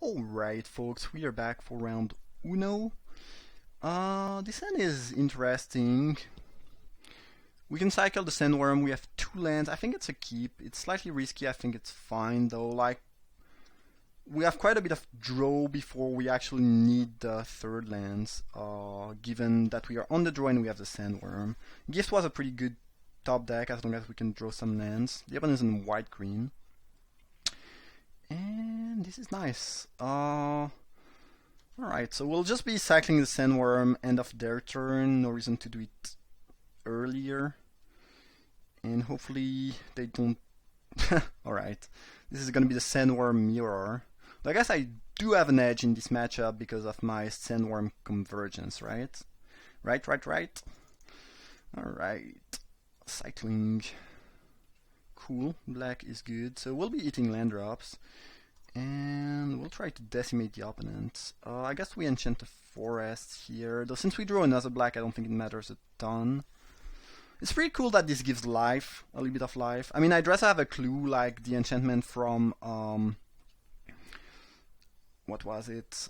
Alright, folks, we are back for round uno. This hand is interesting. We can cycle the Sandworm. We have two lands. I think it's a keep. It's slightly risky. I think it's fine, though. Like, we have quite a bit of draw before we actually need the third lands, given that we are on the draw and we have the Sandworm. Gift was a pretty good top deck as long as we can draw some lands. The opponent is in white-green. And this is nice. Alright, so we'll just be cycling the Sandworm end of their turn. No reason to do it earlier. And hopefully they don't... Alright, this is gonna be the Sandworm mirror. I guess I do have an edge in this matchup because of my Sandworm convergence, right? Right. Alright, cycling. Cool, black is good. So we'll be eating land drops. And we'll try to decimate the opponent. I guess we enchant the forest here. Though since we draw another black, I don't think it matters a ton. It's pretty cool that this gives life, a little bit of life. I mean, I'd rather have a clue like the enchantment from... what was it?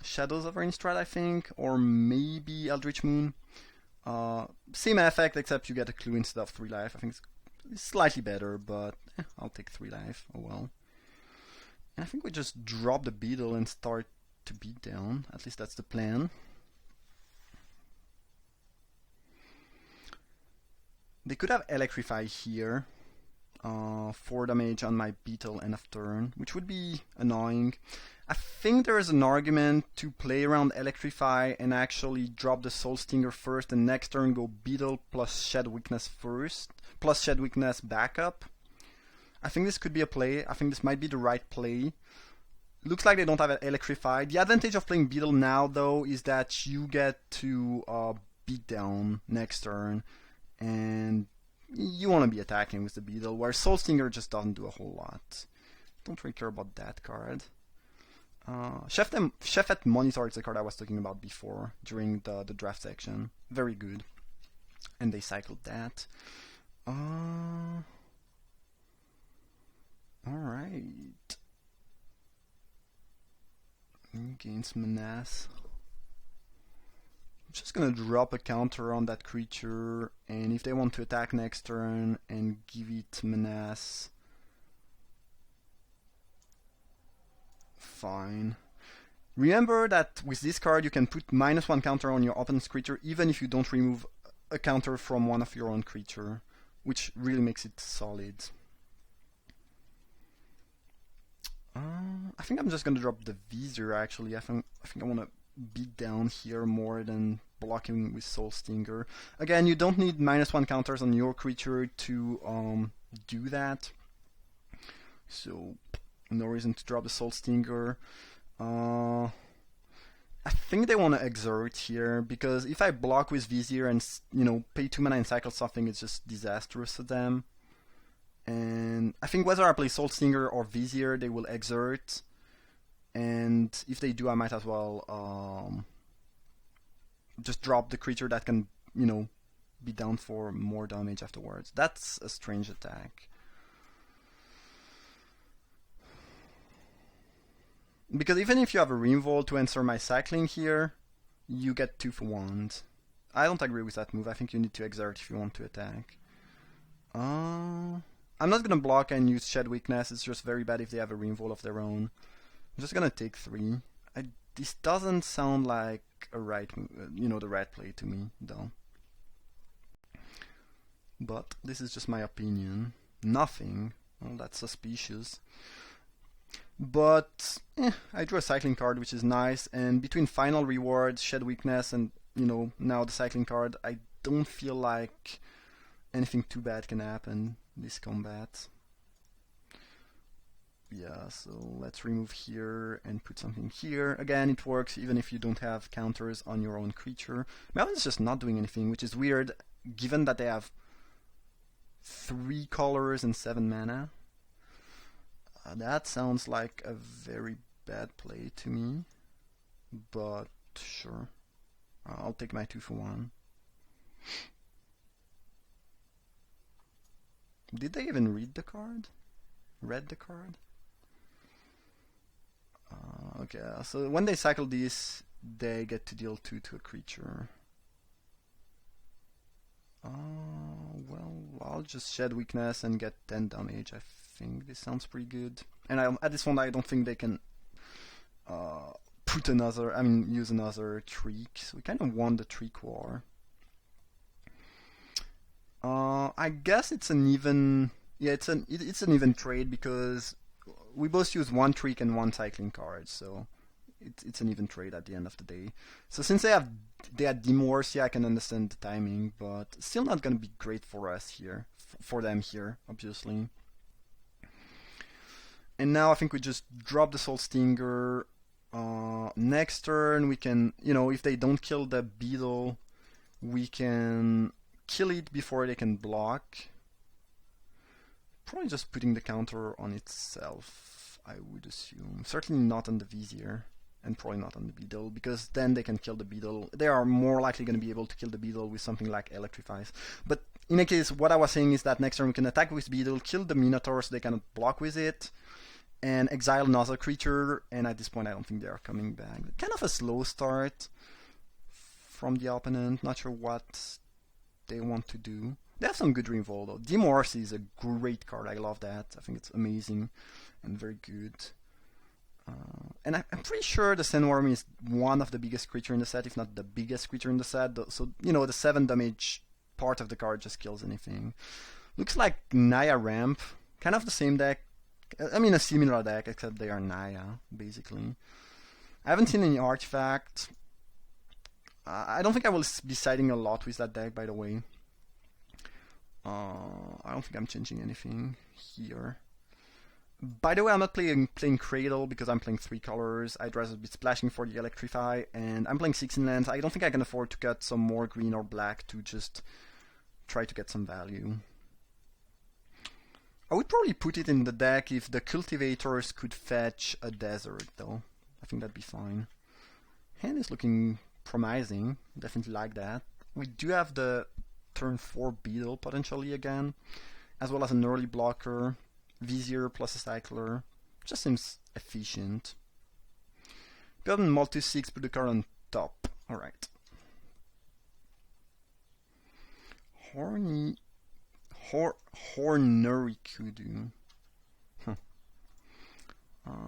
Shadows of Innistrad, I think. Or maybe Eldritch Moon. Same effect, except you get a clue instead of 3 life. I think it's slightly better, but I'll take 3 life. Oh well. And I think we just drop the beetle and start to beat down. At least that's the plan. They could have Electrify here. 4 damage on my beetle end of turn, which would be annoying. I think there is an argument to play around Electrify and actually drop the Soul Stinger first and next turn go beetle plus Shed Weakness first, plus Shed Weakness backup. I think this could be a play. I think this might be the right play. Looks like they don't have Electrify. The advantage of playing beetle now, though, is that you get to beat down next turn, and you want to be attacking with the beetle, where Soul Stinger just doesn't do a whole lot. Don't really care about that card. Chef at Monitor is the card I was talking about before during the draft section. Very good. And they cycled that. Alright. Against Menace. I'm just gonna drop a counter on that creature, and if they want to attack next turn and give it Menace, fine. Remember that with this card you can put -1 counter on your opponent's creature even if you don't remove a counter from one of your own creature, which really makes it solid. I think I'm just gonna drop the Vizier actually. I think I wanna beat down here more than blocking with Soul Stinger. Again, you don't need -1 counters on your creature to do that. So no reason to drop the Soul Stinger. I think they want to exert here, because if I block with Vizier and pay 2 mana and cycle something, it's just disastrous for them. And I think whether I play Soul Stinger or Vizier, they will exert. And if they do, I might as well just drop the creature that can, be down for more damage afterwards. That's a strange attack. Because even if you have a Revolt to answer my cycling here, you get 2 for 1. I don't agree with that move. I think you need to exert if you want to attack. I'm not gonna block and use Shed Weakness. It's just very bad if they have a Revolt of their own. I'm just gonna take 3. This doesn't sound like the right play to me, though. But this is just my opinion. Nothing. Well, that's suspicious. But I drew a cycling card, which is nice. And between Final Rewards, Shed Weakness, and now the cycling card, I don't feel like anything too bad can happen this combat. Yeah, so let's remove here and put something here. Again, it works even if you don't have counters on your own creature. Melon is just not doing anything, which is weird, given that they have 3 colors and 7 mana. That sounds like a very bad play to me, but sure. I'll take my 2 for 1. Did they even read the card? Read the card? Okay, so when they cycle this, they get to deal 2 to a creature. Well, I'll just shed weakness and get 10 damage. I think this sounds pretty good. And at this point, I don't think they can use another trick. So we kind of won the trick war. I guess it's an even. Yeah, it's an even trade because we both use one trick and one cycling card, so it's an even trade at the end of the day. So since they had Demorse, yeah, I can understand the timing, but still not gonna be great for us here, for them here, obviously. And now I think we just drop the Soul Stinger. Next turn we can, if they don't kill the beetle, we can kill it before they can block. Probably just putting the counter on itself, I would assume. Certainly not on the Vizier, and probably not on the Beetle, because then they can kill the Beetle. They are more likely going to be able to kill the Beetle with something like Electrifies. But in any case, what I was saying is that next turn we can attack with Beetle, kill the Minotaur so they cannot block with it, and exile another creature, and at this point I don't think they are coming back. Kind of a slow start from the opponent, not sure what they want to do. They have some good removal though. Demorse is a great card, I love that. I think it's amazing and very good. And I'm pretty sure the Sandworm is one of the biggest creature in the set, if not the biggest creature in the set. So, the 7 damage part of the card just kills anything. Looks like Naya Ramp, kind of the same deck. I mean, a similar deck, except they are Naya, basically. I haven't seen any artifact. I don't think I will be siding a lot with that deck, by the way. I don't think I'm changing anything here. By the way, I'm not playing Cradle because I'm playing 3 colors. I'd rather be splashing for the Electrify, and I'm playing 16 lands. I don't think I can afford to cut some more green or black to just try to get some value. I would probably put it in the deck if the Cultivators could fetch a Desert, though. I think that'd be fine. Hand is looking promising. Definitely like that. We do have the turn 4 Beetle potentially again, as well as an early blocker. Vizier plus a Cycler. Just seems efficient. Got a multi-6, put the card on top. Alright. Hornery Kudu.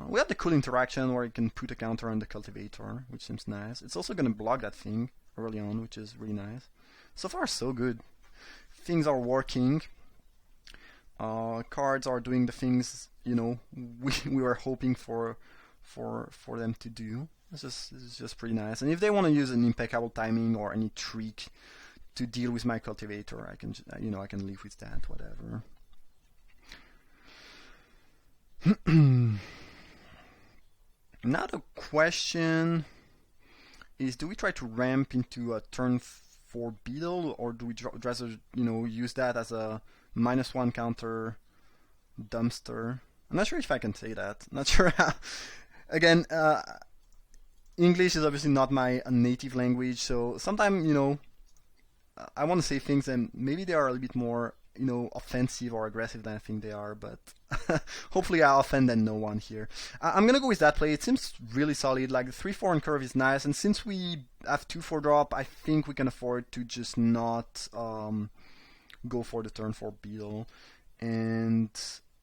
We have the cool interaction where you can put a counter on the Cultivator, which seems nice. It's also going to block that thing early on, which is really nice. So far, so good. Things are working. Cards are doing the things we were hoping for them to do. This is just pretty nice. And if they want to use an impeccable timing or any trick to deal with my Cultivator, I can live with that. Whatever. Now the question is: do we try to ramp into a turn 4 Beetle, or do we rather use that as a -1 counter dumpster? I'm not sure if I can say that. Not sure how. Again, English is obviously not my native language, so sometimes I want to say things and maybe they are a little bit more offensive or aggressive than I think they are, but hopefully I'll offend no one here. I'm gonna go with that play. It seems really solid. Like the 3/4 on curve is nice, and since we have 2/4 drop, I think we can afford to just not go for the turn 4 Beetle. And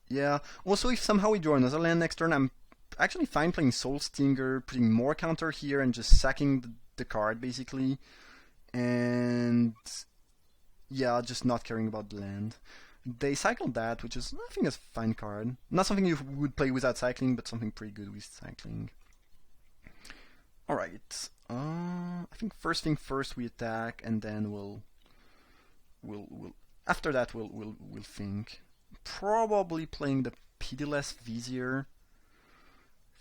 yeah, also if somehow we draw another land next turn, I'm actually fine playing Soul Stinger, putting more counter here and just sacking the card basically, and yeah, just not caring about the land. They cycled that, which is, I think, a fine card. Not something you would play without cycling, but something pretty good with cycling. Alright. I think first thing first we attack, and then we'll after that we'll think. Probably playing the pitiless Vizier.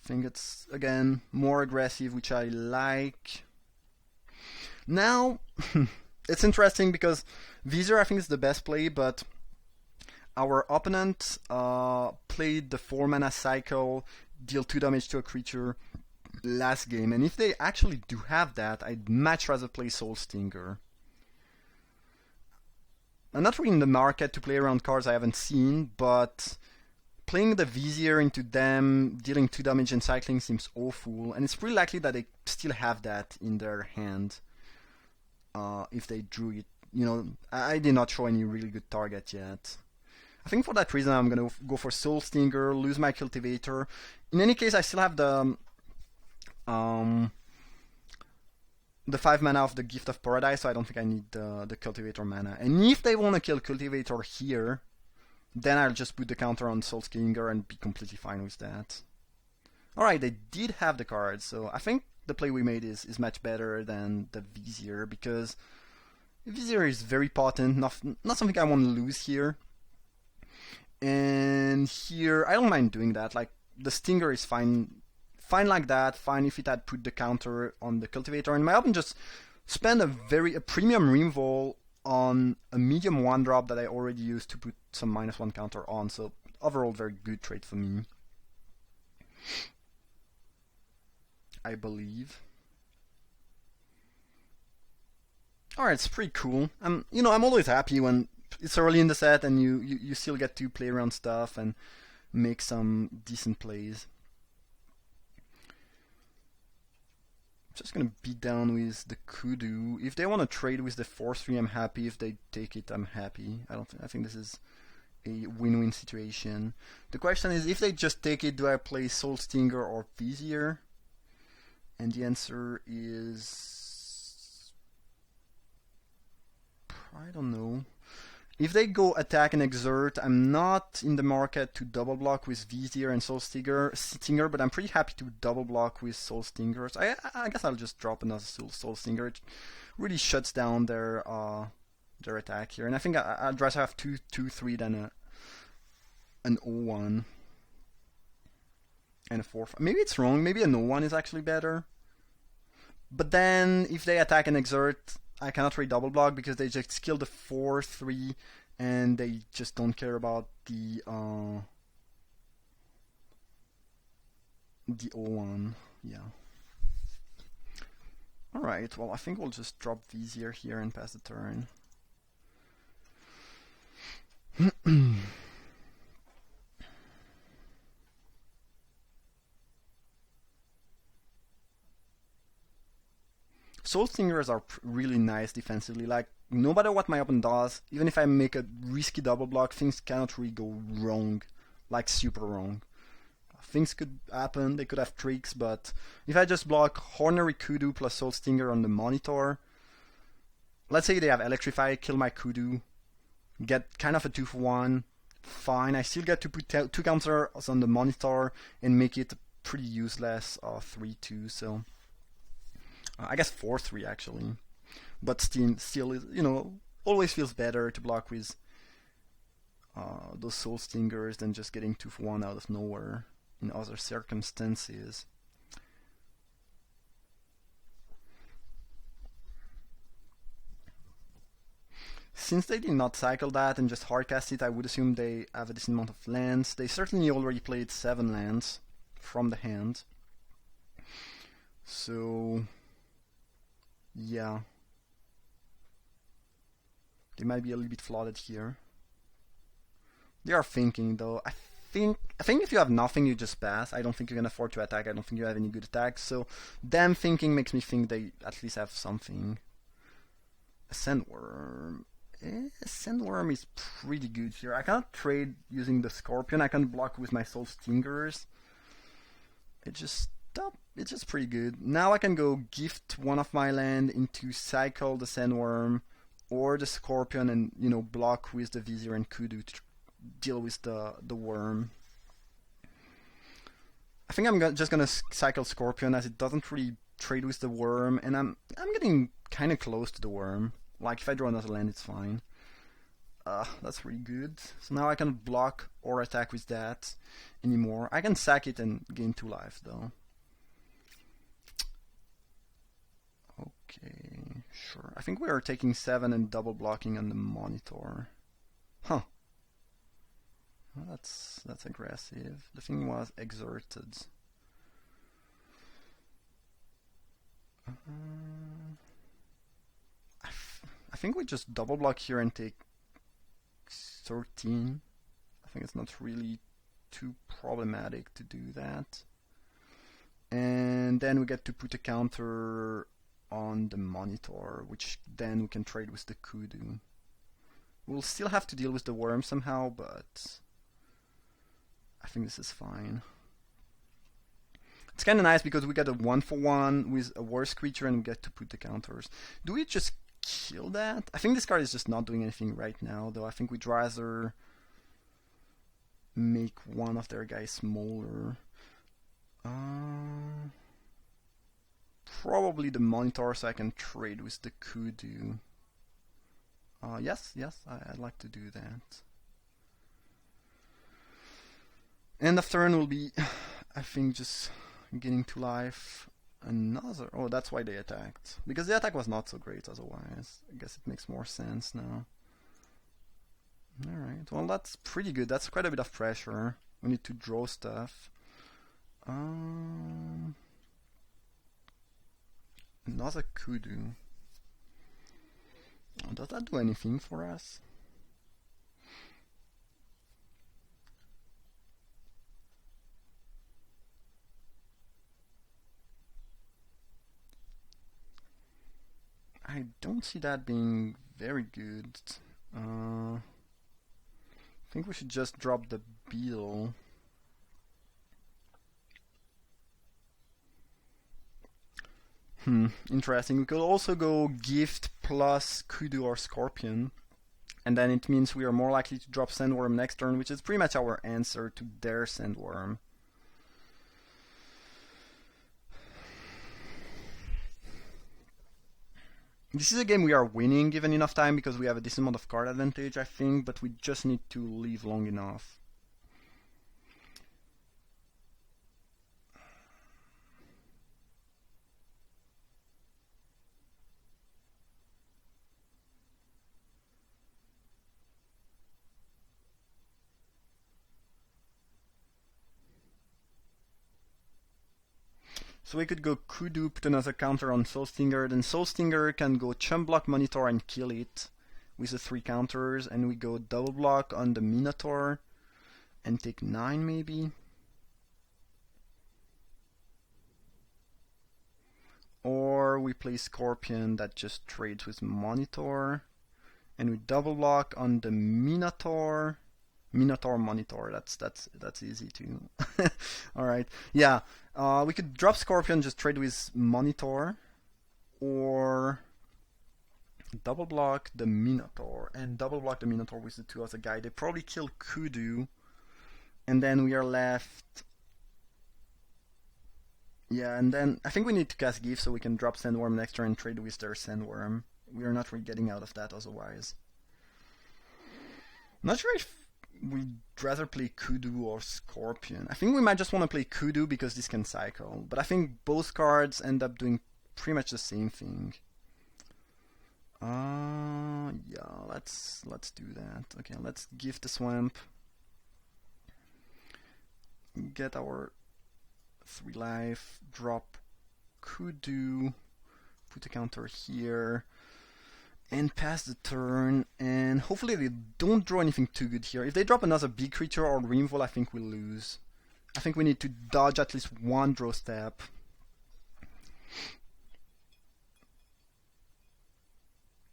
I think it's again more aggressive, which I like. Now it's interesting because Vizier I think is the best play, but our opponent played the 4-mana cycle, deal 2 damage to a creature last game, and if they actually do have that, I'd much rather play Soul Stinger. I'm not really in the market to play around cards I haven't seen, but playing the Vizier into them, dealing 2 damage and cycling seems awful, and it's pretty likely that they still have that in their hand if they drew it. You know, I did not show any really good target yet. I think for that reason I'm gonna go for Soul Stinger, lose my Cultivator. In any case, I still have the 5 mana of the Gift of Paradise, so I don't think I need the Cultivator mana. And if they want to kill Cultivator here, then I'll just put the counter on Soul Stinger and be completely fine with that. Alright, they did have the card, so I think the play we made is much better than the Vizier, because Vizier is very potent, not something I want to lose here. And here, I don't mind doing that. Like, the Stinger is fine like that, fine if it had put the counter on the Cultivator. And my opponent just spent a premium removal on a medium 1-drop that I already used to put some -1 counter on. So overall, very good trade for me, I believe. Alright, it's pretty cool. I'm always happy when it's early in the set and you still get to play around stuff and make some decent plays. Just gonna beat down with the Kudu. If they want to trade with the 4/3, I'm happy. If they take it, I'm happy. I think this is a win-win situation. The question is, if they just take it, do I play Soul Stinger or Vizier? And the answer is, I don't know. If they go attack and exert, I'm not in the market to double block with Vizier and Soul Stinger, but I'm pretty happy to double block with Soul Stinger. So I guess I'll just drop another Soul Stinger. It really shuts down their attack here, and I think I'd rather have 2/3 than an 0/1 and a 4/5. Maybe it's wrong. Maybe an 0/1 is actually better. But then if they attack and exert, I cannot really double block because they just kill the 4/3 and they just don't care about the 0/1. Yeah. Alright, well I think we'll just drop Vizier here and pass the turn. Soul Stingers are really nice defensively. Like, no matter what my opponent does, even if I make a risky double block, things cannot really go wrong. Like, super wrong. Things could happen, they could have tricks, but if I just block Hornery Kudu plus Soul Stinger on the monitor, let's say they have Electrify, kill my Kudu, get kind of a 2-for-1, fine. I still get to put 2 counters on the monitor and make it pretty useless 3-2, so I guess 4-3 actually, but still, always feels better to block with those Soul Stingers than just getting 2-for-1 out of nowhere in other circumstances. Since they did not cycle that and just hardcast it, I would assume they have a decent amount of lands. They certainly already played 7 lands from the hand, so yeah, they might be a little bit flooded here. They are thinking though. I think if you have nothing, you just pass. I don't think you can afford to attack. I don't think you have any good attacks. So them thinking makes me think they at least have something. A Sandworm. Sandworm is pretty good here. I cannot trade using the Scorpion. I can block with my Soul Stingers. It's just pretty good. Now I can go gift one of my land into cycle the Sandworm or the Scorpion and block with the Vizier and Kudu to deal with the worm. I think I'm just gonna cycle Scorpion as it doesn't really trade with the worm, and I'm getting kind of close to the worm. Like if I draw another land, it's fine. That's really good. So now I cannot block or attack with that anymore. I can sack it and gain 2 life though. Okay, sure. I think we are taking 7 and double blocking on the monitor. Huh. Well, that's aggressive. The thing was exerted. I think we just double block here and take 13. I think it's not really too problematic to do that. And then we get to put a counter on the monitor, which then we can trade with the kudu. We'll still have to deal with the worm somehow, but I think this is fine. It's kind of nice because we get a 1-for-1 with a worse creature and we get to put the counters. Do we just kill that? I think this card is just not doing anything right now, though. I think we'd rather make one of their guys smaller. Probably the monitor so I can trade with the kudu. Yes, I'd like to do that. End of turn will be, I think, just getting to life another. Oh, that's why they attacked. Because the attack was not so great otherwise. I guess it makes more sense now. Alright, well that's pretty good. That's quite a bit of pressure. We need to draw stuff. Another kudu. Does that do anything for us? I don't see that being very good. I think we should just drop the beetle. Interesting. We could also go gift plus kudu or scorpion. And then it means we are more likely to drop sandworm next turn, which is pretty much our answer to their sandworm. This is a game we are winning given enough time because we have a decent amount of card advantage, I think, but we just need to leave long enough. So we could go kudu, put another counter on Soul Stinger, then Soul Stinger can go chump block Monitor and kill it with the 3 counters, and we go double block on the Minotaur and take 9 maybe. Or we play Scorpion that just trades with Monitor, and we double block on the Minotaur. Minotaur Monitor, that's easy too. Alright, yeah. We could drop Scorpion, just trade with Monitor, or double block the Minotaur, and double block the Minotaur with the 2 other guy. They probably kill Kudu, and then we are left. Yeah, and then I think we need to cast Gift so we can drop Sandworm next turn and trade with their Sandworm. We are not really getting out of that otherwise. Not sure if we'd rather play Kudu or Scorpion. I think we might just want to play Kudu because this can cycle, but I think both cards end up doing pretty much the same thing. Yeah, let's do that. Okay, let's gift the swamp. Get our 3 life, drop Kudu, put a counter here, and pass the turn, and hopefully they don't draw anything too good here. If they drop another big creature or Rimvol, I think we'll lose. I think we need to dodge at least 1 draw step.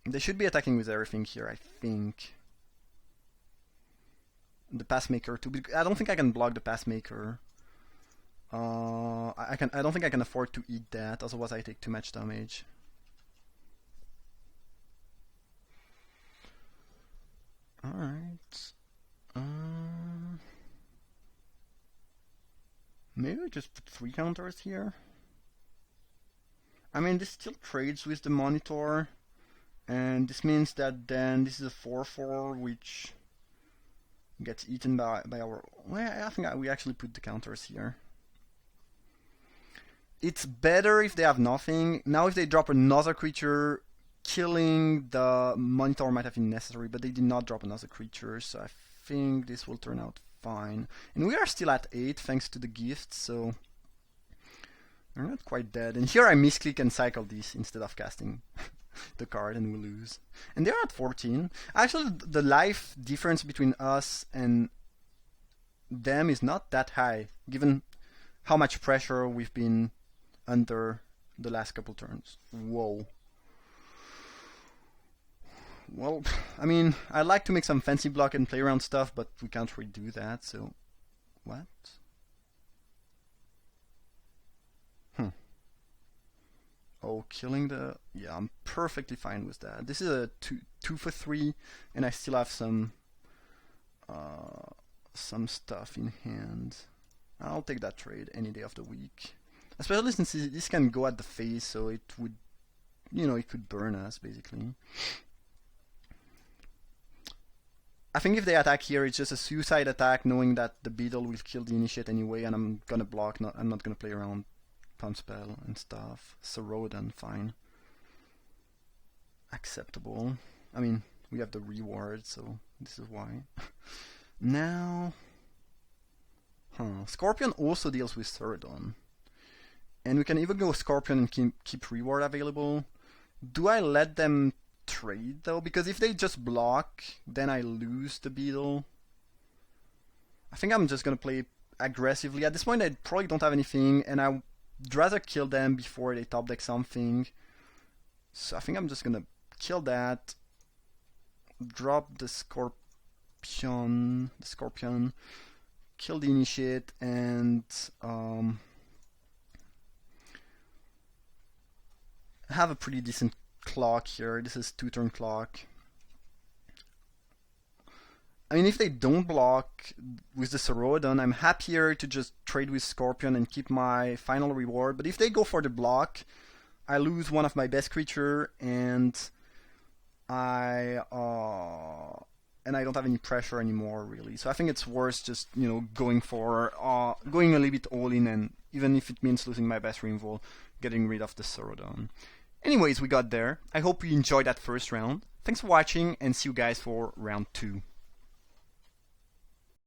They should be attacking with everything here, I think. The Passmaker too. I don't think I can block the Passmaker. I don't think I can afford to eat that, otherwise I take too much damage. Alright. Maybe I just put 3 counters here. I mean, this still trades with the Monitor, and this means that then this is a 4/4, which gets eaten by our. Well, I think we actually put the counters here. It's better if they have nothing. Now, if they drop another creature, killing the Monitor might have been necessary, but they did not drop another creature, so I think this will turn out fine. And we are still at 8 thanks to the gift, so we're not quite dead. And here I misclick and cycle this instead of casting the card, and we lose. And they're at 14. Actually, the life difference between us and them is not that high, given how much pressure we've been under the last couple turns. Whoa. Well, I mean, I'd like to make some fancy block and play around stuff, but we can't really do that, so... What? Oh, killing the... Yeah, I'm perfectly fine with that. This is a 2 for 3, and I still have some stuff in hand. I'll take that trade any day of the week. Especially since this can go at the face, so it would... You know, it could burn us, basically. I think if they attack here, it's just a suicide attack, knowing that the beetle will kill the initiate anyway, and I'm gonna block, I'm not gonna play around Pump Spell and stuff. Sarodan, fine. Acceptable. I mean, we have the reward, so this is why. Now... Scorpion also deals with Saradon. And we can even go Scorpion and keep reward available. Do I let them trade though? Because if they just block, then I lose the beetle. I think I'm just gonna play aggressively. At this point I probably don't have anything, and I'd rather kill them before they top deck something. So I think I'm just gonna kill that, drop the scorpion, kill the initiate, and have a pretty decent clock here. This is 2-turn clock. I mean, if they don't block with the Sarodon, I'm happier to just trade with Scorpion and keep my final reward. But if they go for the block, I lose one of my best creature, and I don't have any pressure anymore, really. So I think it's worth just, you know, going a little bit all in, and even if it means losing my best removal, getting rid of the Sarodon. Anyways, we got there. I hope you enjoyed that first round. Thanks for watching, and see you guys for round 2.